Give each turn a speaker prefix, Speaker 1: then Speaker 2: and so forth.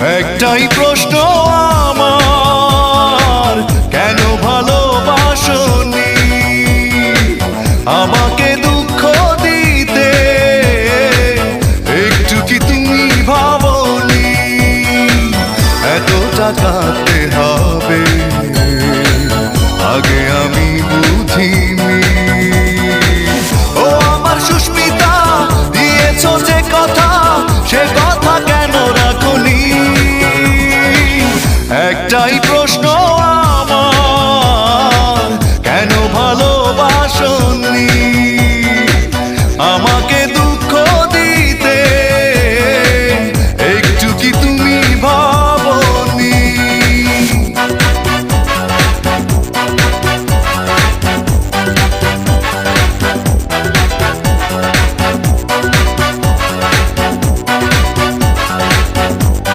Speaker 1: একটাই প্রশ্ন আমার, কেন ভালোবাসনি আমাকে দুঃখ দিতে? একটু কি তুমি ভাবনি এত টাকাতে